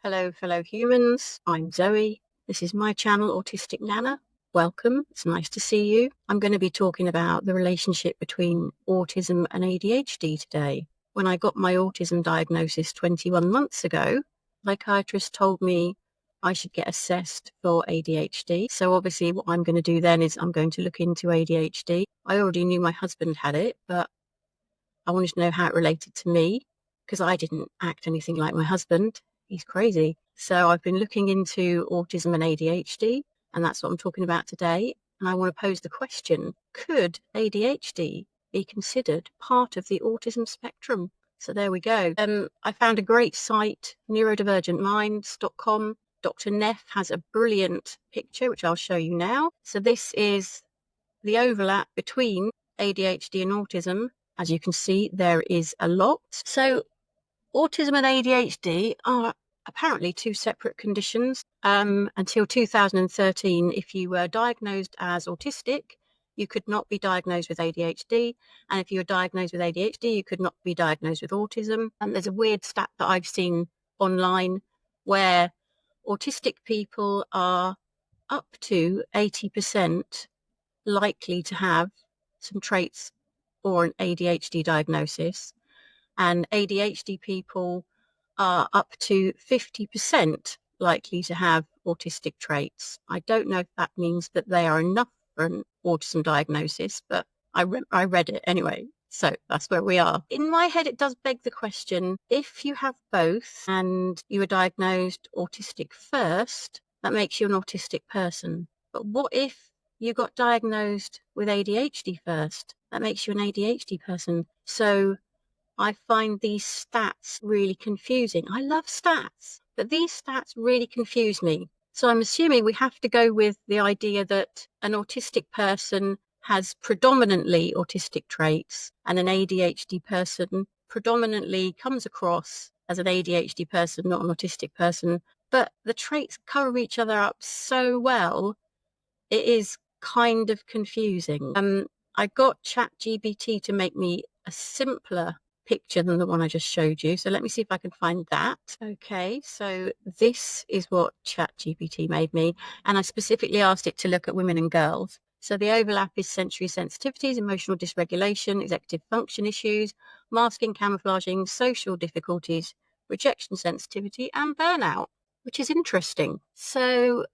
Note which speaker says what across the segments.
Speaker 1: Hello, fellow humans. I'm Zoe. This is my channel, Autistic Nana. Welcome. It's nice to see you. I'm going to be talking about the relationship between autism and ADHD today. When I got my autism diagnosis 21 months ago, the psychiatrist told me I should get assessed for ADHD. So obviously what I'm going to do then is I'm going to look into ADHD. I already knew my husband had it, but I wanted to know how it related to me because I didn't act anything like my husband. He's crazy. So I've been looking into autism and ADHD, and that's what I'm talking about today. And I want to pose the question, could ADHD be considered part of the autism spectrum? So there we go. I found a great site, neurodivergentminds.com. Dr. Neff has a brilliant picture, which I'll show you now. So this is the overlap between ADHD and autism. As you can see, there is a lot. So autism and ADHD are apparently two separate conditions. Until 2013, if you were diagnosed as autistic, you could not be diagnosed with ADHD. And if you were diagnosed with ADHD, you could not be diagnosed with autism. And there's a weird stat that I've seen online where autistic people are up to 80% likely to have some traits or an ADHD diagnosis, and ADHD people are up to 50% likely to have autistic traits. I don't know if that means that they are enough for an autism diagnosis, but I read it anyway. So that's where we are. In my head, it does beg the question, if you have both and you were diagnosed autistic first, that makes you an autistic person. But what if you got diagnosed with ADHD first? That makes you an ADHD person. So I find these stats really confusing. I love stats, but these stats really confuse me. So I'm assuming we have to go with the idea that an autistic person has predominantly autistic traits and an ADHD person predominantly comes across as an ADHD person, not an autistic person. But the traits cover each other up so well, it is kind of confusing. I got ChatGPT to make me a simpler picture than the one I just showed you. So let me see if I can find that. Okay, so this is what ChatGPT made me. And I specifically asked it to look at women and girls. So the overlap is sensory sensitivities, emotional dysregulation, executive function issues, masking, camouflaging, social difficulties, rejection sensitivity, and burnout, which is interesting. So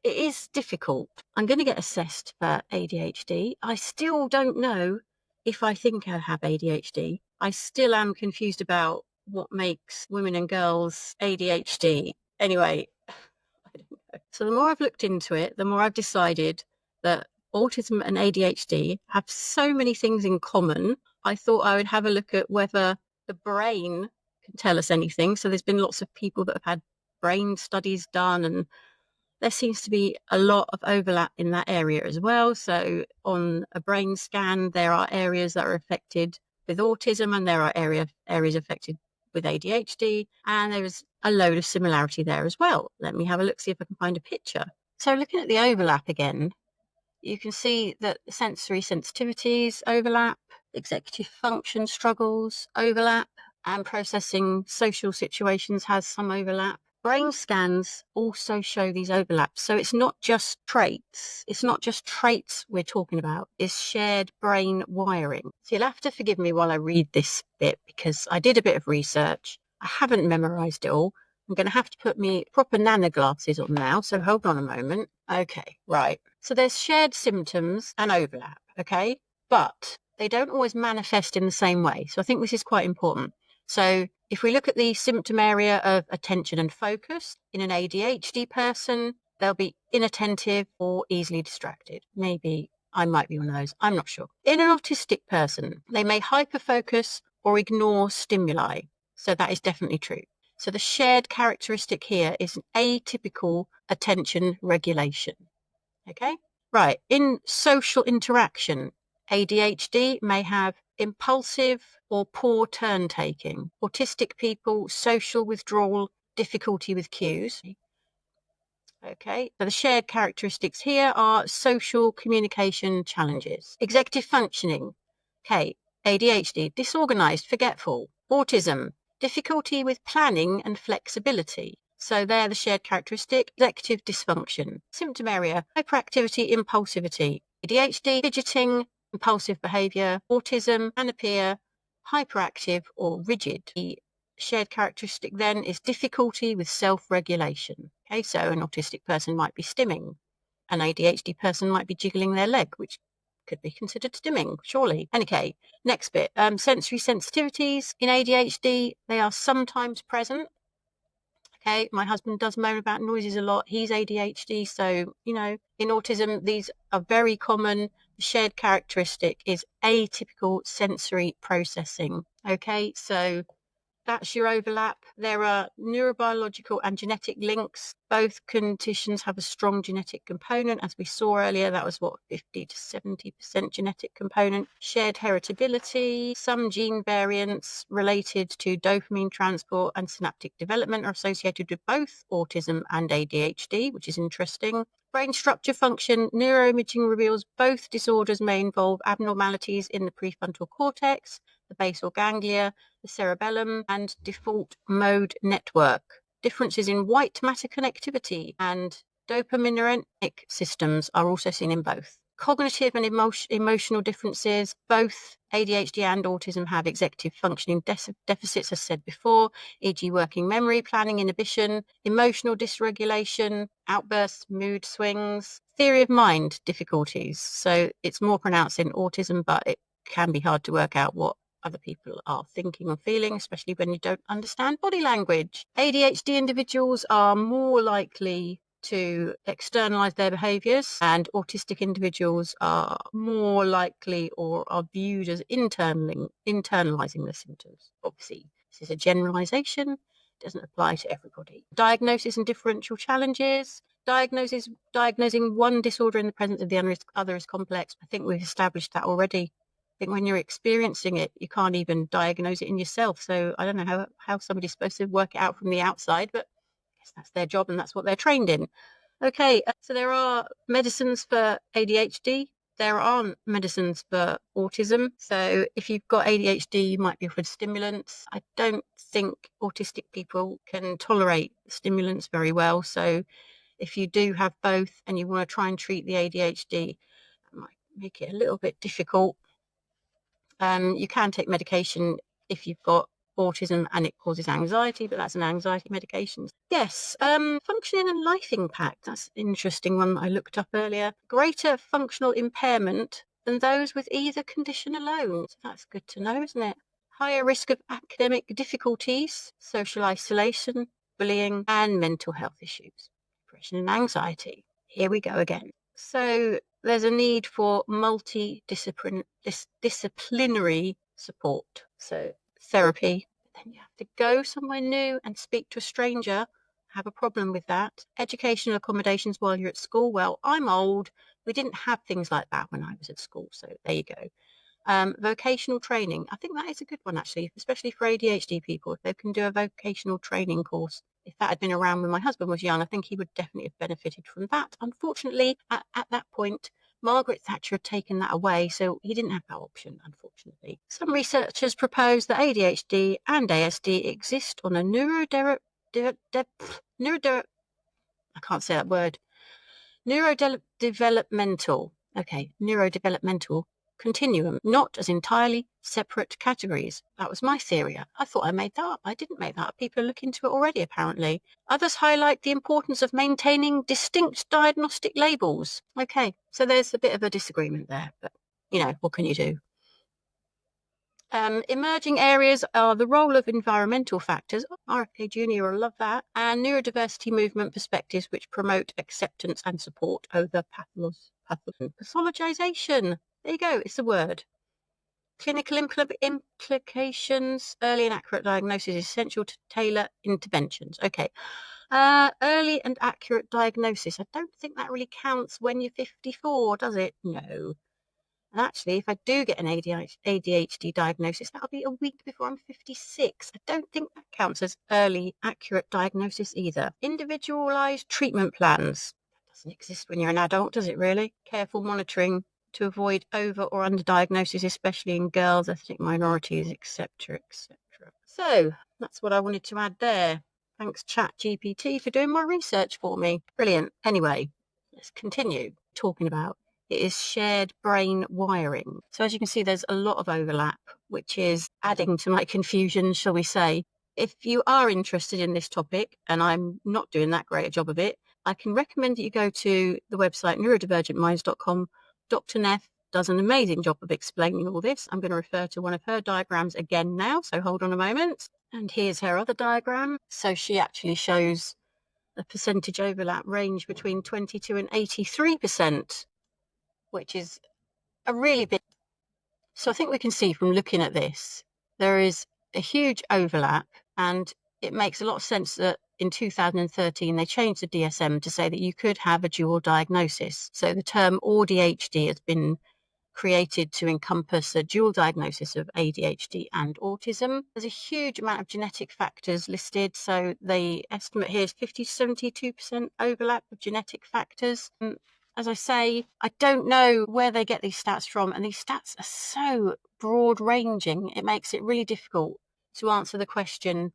Speaker 1: it is difficult. I'm going to get assessed for ADHD. I still don't know if I think I have ADHD. I still am confused about what makes women and girls ADHD. Anyway, I don't know. So the more I've looked into it, the more I've decided that autism and ADHD have so many things in common. I thought I would have a look at whether the brain can tell us anything. So there's been lots of people that have had brain studies done, and there seems to be a lot of overlap in that area as well. So on a brain scan, there are areas that are affected with autism and there are areas affected with ADHD, and there is a load of similarity there as well. Let me have a look, see if I can find a picture. So looking at the overlap again, you can see that sensory sensitivities overlap, executive function struggles overlap, and processing social situations has some overlap. Brain scans also show these overlaps. So it's not just traits. It's not just traits we're talking about. It's shared brain wiring. So you'll have to forgive me while I read this bit because I did a bit of research. I haven't memorized it all. I'm going to have to put me proper nana glasses on now. So hold on a moment. Okay, right. So there's shared symptoms and overlap, okay? But they don't always manifest in the same way. So I think this is quite important. So if we look at the symptom area of attention and focus, in an ADHD person, they'll be inattentive or easily distracted. Maybe I might be one of those. I'm not sure. In an autistic person, they may hyperfocus or ignore stimuli. So that is definitely true. So the shared characteristic here is an atypical attention regulation. Okay? Right. In social interaction, ADHD may have impulsive or poor turn taking. Autistic people, social withdrawal, difficulty with cues. Okay, so the shared characteristics here are social communication challenges. Executive functioning. Okay, ADHD, disorganized, forgetful. Autism, difficulty with planning and flexibility. So they're the shared characteristic. Executive dysfunction, symptom area, hyperactivity, impulsivity, ADHD, fidgeting, impulsive behavior, autism, anapia, hyperactive or rigid. The shared characteristic then is difficulty with self-regulation. Okay, so an autistic person might be stimming. An ADHD person might be jiggling their leg, which could be considered stimming, surely. Okay, next bit. Sensory sensitivities. In ADHD, they are sometimes present. Okay, my husband does moan about noises a lot. He's ADHD, so, in autism, these are very common. The shared characteristic is atypical sensory processing. Okay, so that's your overlap. There are neurobiological and genetic links. Both conditions have a strong genetic component. As we saw earlier, that was 50 to 70% genetic component. Shared heritability. Some gene variants related to dopamine transport and synaptic development are associated with both autism and ADHD, which is interesting. Brain structure function. Neuroimaging reveals both disorders may involve abnormalities in the prefrontal cortex, the basal ganglia, the cerebellum, and default mode network. Differences in white matter connectivity and dopaminergic systems are also seen in both. Cognitive and emotional differences. Both ADHD and autism have executive functioning deficits, as said before, e.g. working memory, planning inhibition, emotional dysregulation, outbursts, mood swings, theory of mind difficulties. So it's more pronounced in autism, but it can be hard to work out what other people are thinking or feeling, especially when you don't understand body language. ADHD individuals are more likely to externalize their behaviors, and autistic individuals are more likely or are viewed as internalizing their symptoms. Obviously, this is a generalization. It doesn't apply to everybody. Diagnosis and differential challenges. Diagnosing one disorder in the presence of the other is complex. I think we've established that already. I think when you're experiencing it, you can't even diagnose it in yourself. So I don't know how somebody's supposed to work it out from the outside, but I guess that's their job and that's what they're trained in. Okay, so there are medicines for ADHD. There aren't medicines for autism. So if you've got ADHD, you might be offered stimulants. I don't think autistic people can tolerate stimulants very well. So if you do have both and you want to try and treat the ADHD, that might make it a little bit difficult. You can take medication if you've got autism and it causes anxiety, but that's an anxiety medication. Yes, functioning and life impact. That's an interesting one that I looked up earlier. Greater functional impairment than those with either condition alone. So that's good to know, isn't it? Higher risk of academic difficulties, social isolation, bullying, and mental health issues. Depression and anxiety. Here we go again. So there's a need for multidisciplinary support. So therapy. Then you have to go somewhere new and speak to a stranger. Have a problem with that. Educational accommodations while you're at school. Well, I'm old. We didn't have things like that when I was at school. So there you go. Vocational training. I think that is a good one, actually, especially for ADHD people. If they can do a vocational training course. If that had been around when my husband was young, I think he would definitely have benefited from that. Unfortunately, at that point, Margaret Thatcher had taken that away, so he didn't have that option, unfortunately. Some researchers propose that ADHD and ASD exist on a neurodevelopmental continuum, not as entirely separate categories. That was my theory. I thought I made that up. I didn't make that up. People are looking into it already, apparently. Others highlight the importance of maintaining distinct diagnostic labels. Okay, so there's a bit of a disagreement there, but, what can you do? Emerging areas are the role of environmental factors, RFK Jr. will love that, and neurodiversity movement perspectives which promote acceptance and support over pathologization. There you go, it's a word. Clinical implications, early and accurate diagnosis is essential to tailor interventions. Okay. Early and accurate diagnosis. I don't think that really counts when you're 54, does it? No. And actually, if I do get an ADHD diagnosis, that'll be a week before I'm 56. I don't think that counts as early, accurate diagnosis either. Individualized treatment plans. That doesn't exist when you're an adult, does it really? Careful monitoring to avoid over or underdiagnosis, especially in girls, ethnic minorities, etc., etc. So that's what I wanted to add there. Thanks ChatGPT for doing my research for me. Brilliant. Anyway, let's continue talking about it is shared brain wiring. So as you can see, there's a lot of overlap, which is adding to my confusion, shall we say. If you are interested in this topic, and I'm not doing that great a job of it, I can recommend that you go to the website neurodivergentminds.com. Dr. Neff does an amazing job of explaining all this. I'm going to refer to one of her diagrams again now, so hold on a moment. And here's her other diagram. So she actually shows the percentage overlap range between 22 and 83%, which is a really big. So I think we can see from looking at this, there is a huge overlap, and it makes a lot of sense that in 2013, they changed the DSM to say that you could have a dual diagnosis. So the term AUdHD has been created to encompass a dual diagnosis of ADHD and autism. There's a huge amount of genetic factors listed. So the estimate here is 50 to 72% overlap of genetic factors. As I say, I don't know where they get these stats from, and these stats are so broad ranging, it makes it really difficult to answer the question,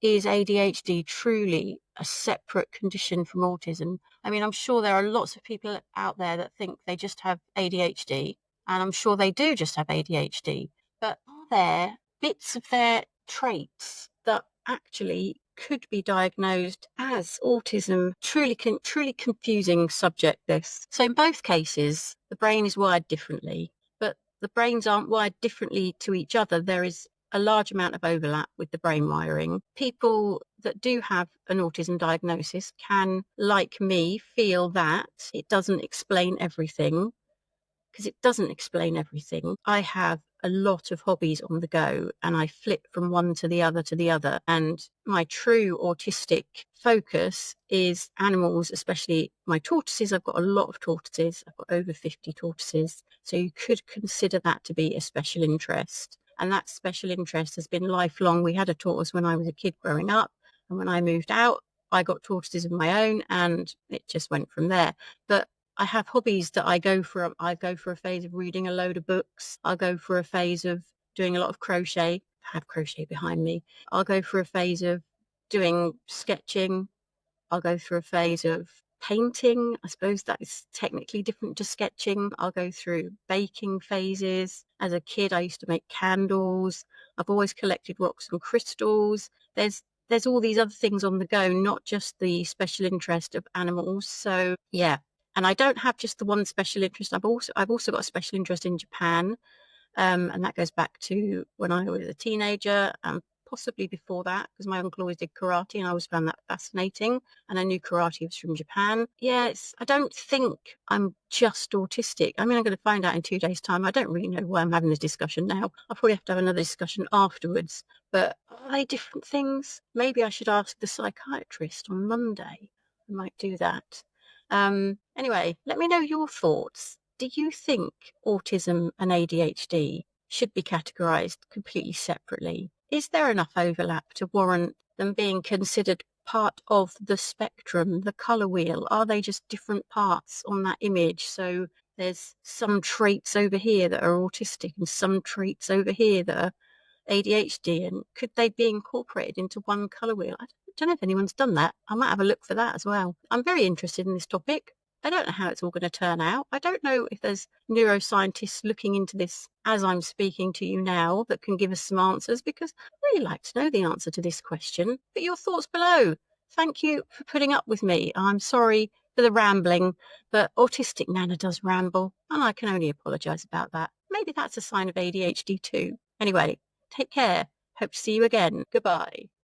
Speaker 1: is ADHD truly a separate condition from autism? I mean, I'm sure there are lots of people out there that think they just have ADHD, and I'm sure they do just have ADHD. But are there bits of their traits that actually could be diagnosed as autism? Truly confusing subject, this. So in both cases, the brain is wired differently, but the brains aren't wired differently to each other. There is a large amount of overlap with the brain wiring. People that do have an autism diagnosis can, like me, feel that it doesn't explain everything, because it doesn't explain everything. I have a lot of hobbies on the go, and I flip from one to the other to the other. And my true autistic focus is animals, especially my tortoises. I've got a lot of tortoises. I've got over 50 tortoises. So you could consider that to be a special interest. And that special interest has been lifelong. We had a tortoise when I was a kid growing up. And when I moved out, I got tortoises of my own, and it just went from there. But I have hobbies that I go for. I go for a phase of reading a load of books. I'll go for a phase of doing a lot of crochet. I have crochet behind me. I'll go for a phase of doing sketching. I'll go through a phase of painting. I suppose that is technically different to sketching. I'll go through baking phases. As a kid, I used to make candles. I've always collected rocks and crystals. There's all these other things on the go, not just the special interest of animals. So yeah. And I don't have just the one special interest. I've also got a special interest in Japan. And that goes back to when I was a teenager, possibly before that, because my uncle always did karate and I always found that fascinating. And I knew karate was from Japan. Yes, I don't think I'm just autistic. I mean, I'm going to find out in 2 days' time. I don't really know why I'm having this discussion now. I'll probably have to have another discussion afterwards. But are they different things? Maybe I should ask the psychiatrist on Monday. I might do that. Anyway, let me know your thoughts. Do you think autism and ADHD should be categorized completely separately? Is there enough overlap to warrant them being considered part of the spectrum, the color wheel? Are they just different parts on that image? So there's some traits over here that are autistic and some traits over here that are ADHD, and could they be incorporated into one colour wheel? I don't know if anyone's done that. I might have a look for that as well. I'm very interested in this topic. I don't know how it's all going to turn out. I don't know if there's neuroscientists looking into this as I'm speaking to you now that can give us some answers, because I'd really like to know the answer to this question. Put your thoughts below. Thank you for putting up with me. I'm sorry for the rambling, but Autistic Nana does ramble, and I can only apologise about that. Maybe that's a sign of ADHD too. Anyway, take care. Hope to see you again. Goodbye.